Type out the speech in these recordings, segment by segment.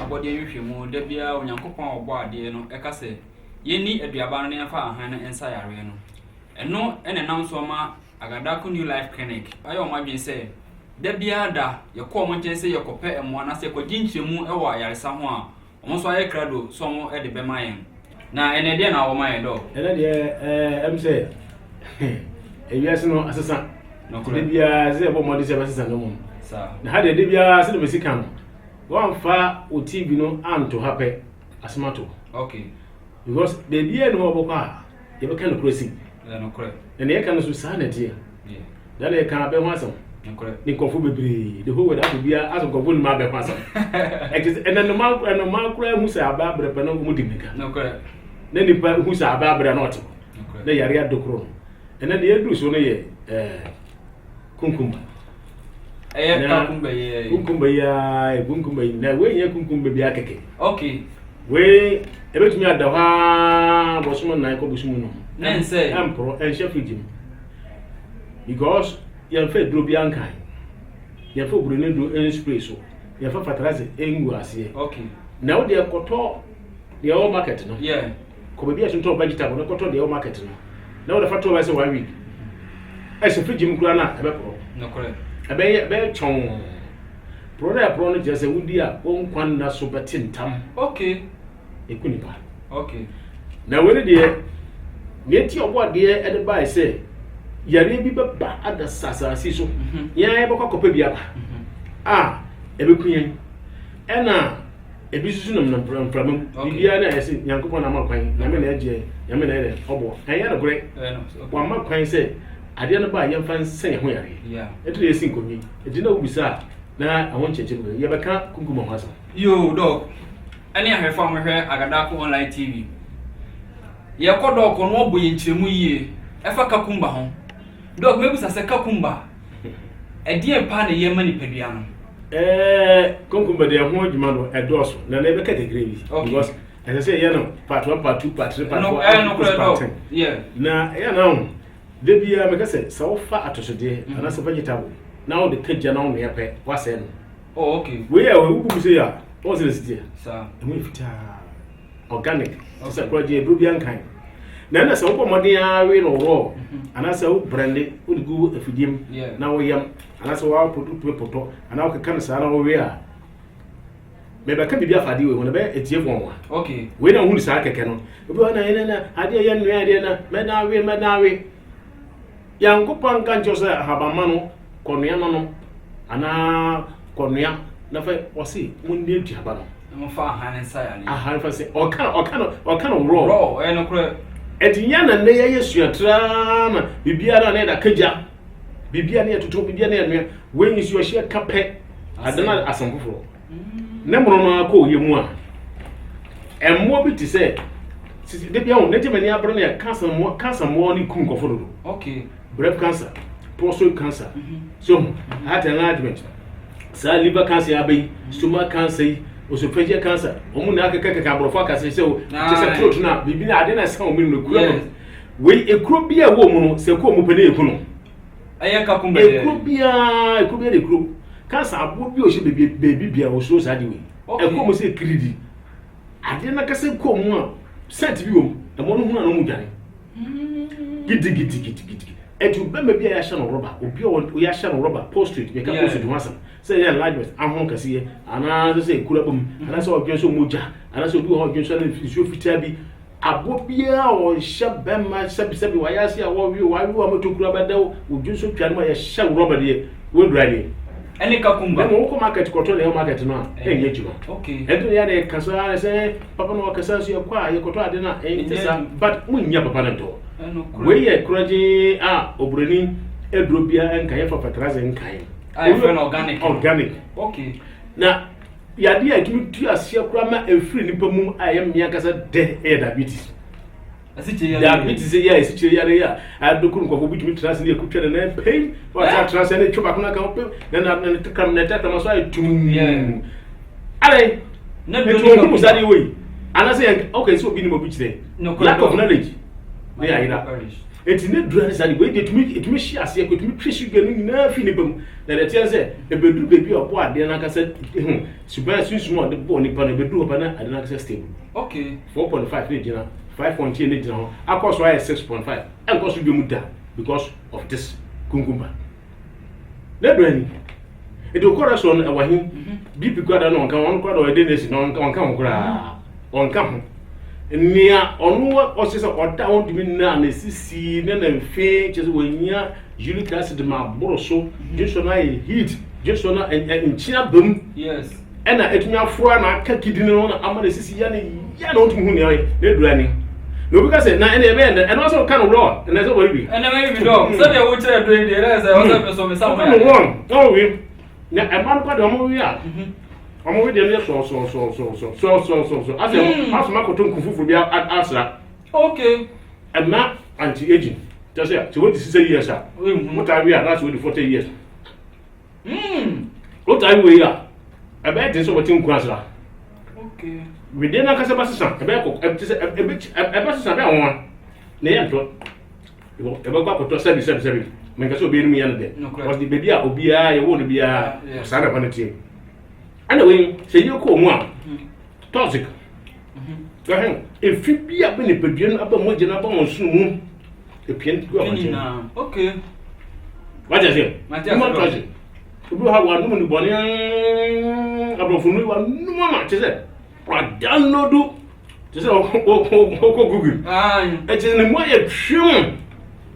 abode nhwehwe mu da bia onyankopon obo ade no ekase yeni aduaba no ne fa ahan no ensa yare no eno ene nam so ma Agadako New Life Clinic ayo madwen se da bia da yekọ mo nchen se yekope emo na se kodinchemu e wa yaresa ho a omo so aye krado so mo e de be mayen na ene de na wo mayen do ene de em se ewiase no asesa de bia se bo mo de se asesa no mo sa na ha de bia se de mesika no wan fa o TV no anto hape asmato okay because de bia no bo kwa ye be kan crossing no kore ene ye kan so sa na tie da le kan be ho asem ni kofu bebre the whole that bia aso kofu ma be ho asem ene no ma kura hu sa aba brepe no mu dimika no kore na nipa hu sa aba bre na ote na yare adokro ene de edu so no ye kunkumba kunkumba na we ye kunkumba bia keke okay we ebetumi adaha bosumo na ko bosumo no nen say empro en chef regime because yan fa dro bia nkan yan fa burene do en spray so yan fa fataraze engu ase okay na wo de koto the whole market no yeah ko be bia so vegetable no koto the whole market no na wo de fa to wa say 1 week e chef regime kura na ebe pro no correct be chon pro no je say wudi a won kwan na so betintam okay ekunipa okay na we de neti obo de e de bai say yare bi baba ada sasasi so ya e bokwa kopa bi aba ebekuyen ena ebisusu nam pramam bibia na yesi nyankopon na makwan na me na eje ya me na ere obo enya na gure wa makwan say ade no ba ye mfa nsen ho yare etu yesi nkonyi edi na ubisa na awon cheche ye beka kunkuma ho asa yo dog ani ahwefa mo hwe Agadako Online TV ye kodo ko no obo ye nchiremu yie efa kakumba ho dog mebusa se kakumba edie pa na ye mani padua no kunkumba de ho adwuma no edoso na na be category because as I say you know part 1 part 2 part 3 part 4 no part 10 yeah na ya now de bia me kase so fa atosode ana se vegetable now the kajja now no yepe wase no oh okay we are we bu say ya what's the city sir emu fita organic so project bru bia nkan na se wo modern awe no ro ana se wo brand wo gu afidiem na wo yam ana se wo poto ana wo kan sa na wo we a me be ka bibia fade we wona be etie fon wa okay we na hu sa keke no obi na ene na ade ye nua ade na me na we yankopon kan chose habama no konua no ana konua na fa wose mun de duaba no mo fa han nsa ya ni aha fa se o kan raw no kure etinya na ne ye suatra na bibia na da kaja bibia na tutu bibia na nua we nyi su hye kape adana asamfoforo ne mono no akọ ye mu a emmo bi ti se de bia won ne temani abro na cancer mo ni kun koforo okay breast cancer prostate cancer so heart enlargement liver cancer abai stomach cancer esophageal cancer omu na akeka abrofo akase se o se throat na bibi na ade na se o minu kuro no we ekuro bia wo mu no se ko mu pene ekuno ayaka kumbe ekuro bia de kuro cancer abo bi o se baby bia o so sa de we ekuro mu se kiridi ade na kase ko mu a set bi wo e mo no hu na no mu dwane gidi etu bema bia ya sha no rubber obi o ya sha no rubber prostate be ka prostate wasa say ya largest ahon kase ana say kura bum ana say odwen so moja ana say obi o odwen so na fisio fitia bi abo bia o sha bema sabi wa ya se a wo wi wa moto kura badaw odwen so twa no ya sha rubber de we dry ene kakumba mo ko market koto na market no enye juma okay edu ya de kasa say papa no kasa so ya kwa ye koto ade na entisa but munya papa na to we ye kuraje obroni edrobia enkan fa fertilizer enkan organic okay na yade a kimi tu asia kura ma efiri nipa mum ayem mia kasa de diabetes diabetes ya esiche ya adokun ko bi kimi trans ne ekutwa na pain wa trans ne choba kuna ka ope na tekram na tekram so ay tum ale na do ni ko sari we ana say okay so bi ni mo bi kire lack of knowledge they are ira enti ne dura sani we de tumi hia ase ko tumi hwe sugar no nyina fi ne bam na de tia se ebeduru bebi obo ade na ka se suba sunsumo de bo ni pa na ebeduru pa na ade na ka se stable okay 4.5 ne gina 5.8 ne gina ho akọso ay 6.5 enkoso bi mu da because of this kunkumba ne do ani e do kora so na wahi bibi kwada no nka won kwada o de nesi no nka ho kora onka ho nia onu o se so oda won dimi na sisi na mfe chese wonya uric acid ma boroso jeso na heat jeso na enchia bam yes ena etunya froa na aka kidini no na ama sisi ya na ontum hu ne dura ni no because na ene be and also kan raw and so what be ene me be do so dey wo chere do dey there say o say so me sa mo no we na e man kwada omo wi a omo we dey so as ma ko ton kufufu bi asra okay and na anti aging just say so what is 60 years ah what are we at that's what 40 years what are we here about this what in kwasra okay we dey na kasa basisa ebe ko ebe basisa be won na ye nto ebe kwa ko to 7 men ka so be ni yan de was the baby a obi a ye won bi a sa na paneti ana we se ye ko mu a toxic if bi a be ne peduen aba mo gina ba mo sunu mu e pien go ba okay what is it toxic obi ha wa no mu ni boni abrofunu wa no mama che se wa download che se ko google e che ne mo ye twem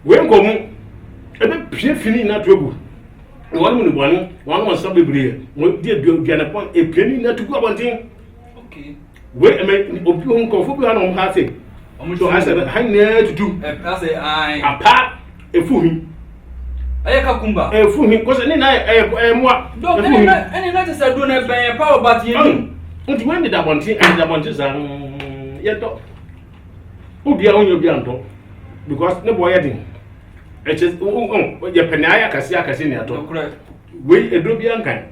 we ngo mu e be pie fini na to egu wa no mu ni boni wa no so bebre mo die bia na pon e pie ni na to go abontin okay we me obi ho ko fu bi ha no ha se so ha se ha na to do I say ai apa e fu hi aye kakumba e fu hi ko se ni na mo do ene na just do na ben power bat yin nti when did abontin and abontin san ye to obi a onyo bi anto because ne boy yedin e che ye penaya akase ni ato we edo bi ankan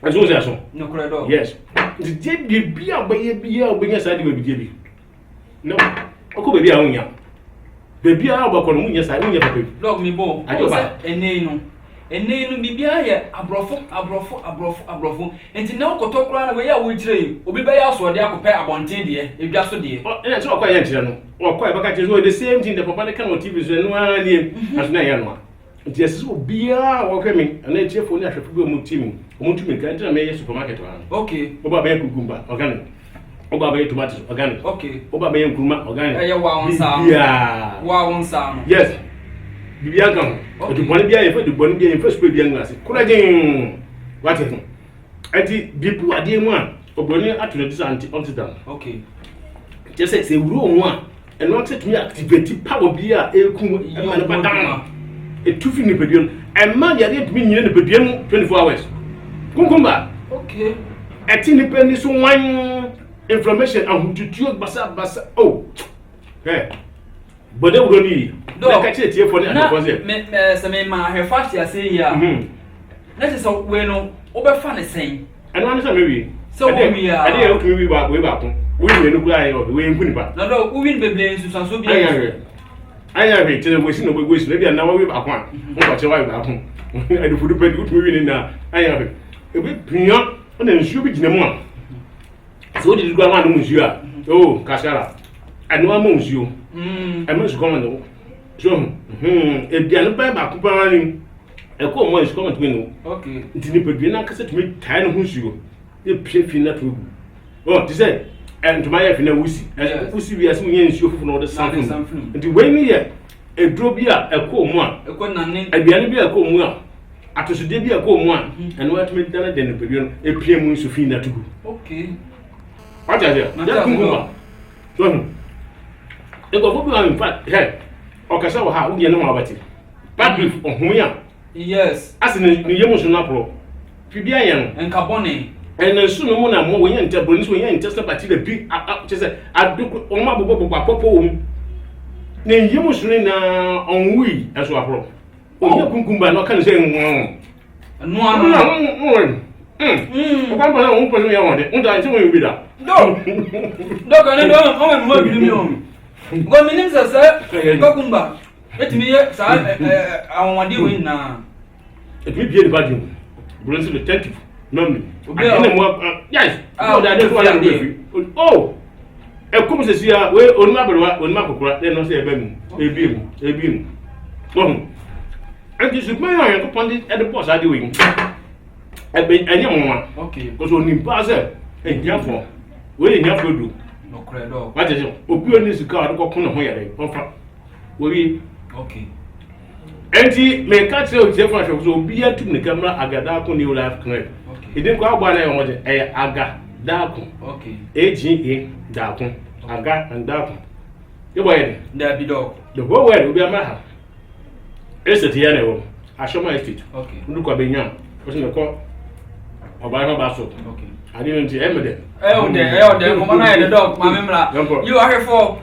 aso se aso no kure do yes nti bi a bi a obi nya sa di we bi no oko bebi a onya bebi a obakọ no munya sa munya papa dog mi bo o se ene no bibia ye abrofo enti na okoto kura na we ya wo kire obi be ya so de akopɛ abonten de edwa so de ene so okwa ye ntire no okwa e baka tezo the same thing the papa ne kan on TV so no ani aso na ye no nti yeso bia wo hwe mi na etie fo ni ahwefo bi mu team mu tumi kan tira me ye supermarket wa okay oba be kukumba organic oba be tomatoes organic okay oba be nkuruma organic eye wa onsa yeah wa onsa no yes bibia kan o boni bia ye fa de boni bia ye fa spray bia ngase kurajen what is ati bipu ade mu a oboni atune dis antioxidant okay just say wuro mu a eno tetumi activate power bia ekum e ma ne badam e tufi ni pedion e ma ya de tumi nyine ne pedion 24 hours kunkumba okay ati ni pe ni so wan inflammation ahututuo basa oh hey bode wuro ni na ka che tie fo ni ade ko se me ma he fati ase ya na se so we no obefa ne sen eno an se me wi so we ya ade e okumi wi ba we ba ko we ni no kura ayo we nkuni pa na do we win beble nsu sanso bi aya we tele we si no we si na bia na we ba ko a mo ba che wa ba ko ade fudu pe utumi wi ni na aya we e be pian na nsu bi gina mu a so di gwa ma no nsu a oh kasara anu ma nsu e mo su ko no so e bia no ba ko pa ni e ko mo nsu ko to no okay nti ni pedue na kasa tumi tai no nsu e pie fi na to oh ti say and to my na wusi wusi wi asu nye nsu fufu no de sanfum nti we ni ye edro bi a e ko mu a e ko nanne abiane bi a ko mu a atosude bi a ko mu a eno atumi dana de ne pedue no e pie mu nsu fi na to okay what is it ya kungu so e go fobi in fact hey okasa wo ha wo ye no ma bati bad brief ohun yes as ni yemu so na pro fi bia ye no en carbone en su no mo na mo wo ye nte bro ni so ye nte se party da bi chese aduku o ma bobo apopo wo ni yemu so ni na onwi eso apro o ye kunkumba no kan se no ano o kan ba no po so ye won de unda nti mo bi da do kan do o me mo bi mi o go minim se kakumba etimi ye sa awonwade we na etimi bie ni badin bulansi le thank you non ene mo yes o da de so ala no oh e como se sia we onima berwa onima kokora de no se ebe mu ebi mu bon anti su me yan ko pandi e de boss ade we ebe enye mo okay ko so nimpa se enyafo we enyafo do no credo what is obi oni sika ade ko kono ho yare onfa we okay anti me ka tse o tse fa so obi atum ne camera agada ko new life connect idin ko agba na yo de aga daako okay AGA daako aga and daako you boy da bi dog the whole world obi amaha estate ya na wo Ashoma estate okay ndu ko benya o se me ko oba ba so okay ade no nti emede o de ko na ye dog ma memra you are here for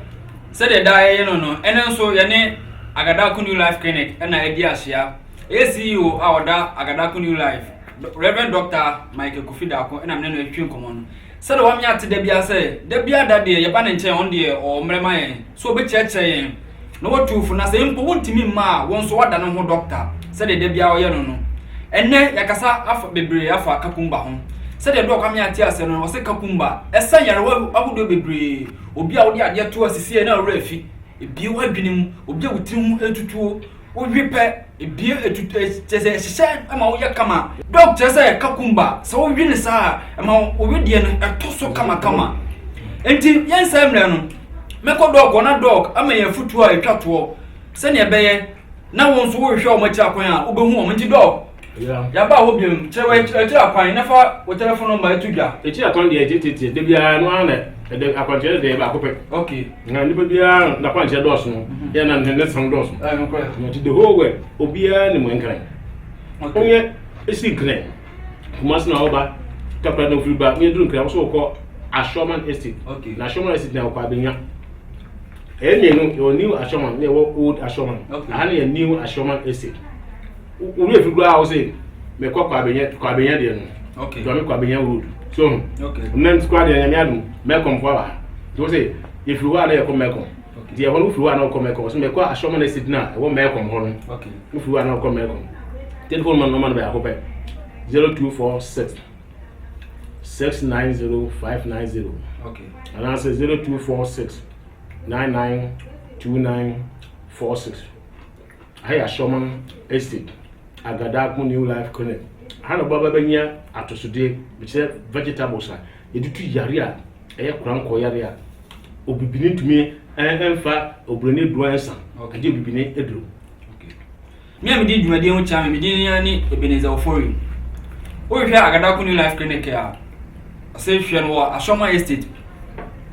said the die no ene nso ye ne Agadaku New Life Clinic and I idea share ACU awada Agadaku New Life Reverend Dr. Michael Kofidako and I'm name a tune common. Said one yard to Debia say, Debia that day, Yaban and on dear or Mremayan, so be church saying, no what to for nothing, but won't me ma, once what than no doctor, said the Debia or no. And then Yakasa after Bibri Afa Kakumba home. Said the dog come here tears and was a Kakumba, a say, I would do Bibri, or be out there to us to see an refi. Ebi wa binim obi awutrim etutuo owipe ebi etutese sese ama wo yakama doctor say kakumba so wo wi ne sa ama wo wi de no etoso kama enti yensa mre no meko dog na dog ama ye futuo etwato se ne beye na won so wo hwe o machi akwan a obehu o mti dog ya ba wo biem chewe echi akwan na fa wo telephone number etudwa echi akwan de etete de bia no ana de akwan de ba kope okay na ndi bia na kwan che dos no ya na ne sang dos no kwa no ti the whole way obia ni mo nkran onye esi nkran kumas na oba kapra no friba me duru nkran so ko Ashoma estate okay na Ashoma estate na kwa benya enye no yo new Ashoma na old Ashoma aha na new Ashoma estate uri efigura ho say me kwa benya de no okay do me kwa benya road so okay nem squad ya nyame adum me kom kwa so say if you are there come me kom dia wonu if you are na come me kom so me kwa Ashoma estate na e wo me kom ho no okay if you are na come me kom telephone man no man be akope 0246 690590 okay and I say 0246 992946 I Ashoma estate Agadaku New Life Clinic hana baba benya atosude biche vegetables a editu yare a eye kranko yare a obibini ntumi enfa obrone duansa ade obibini edru okay me am di dwumade ho cha me di ni Ebenezer Ofori o hwe Agadaku New Life Clinic a say hwe no Ashoma estate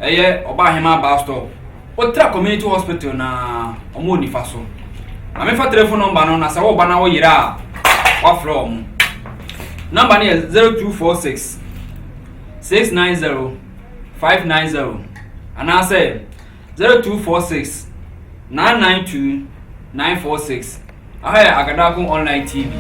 eye oba hema ba store Otra community hospital na omo ni faso ame fa telephone number no na sa wo ba na wo yira wa from number ni 0246 690 590 and I say 0246 992 946 Agadaku online TV.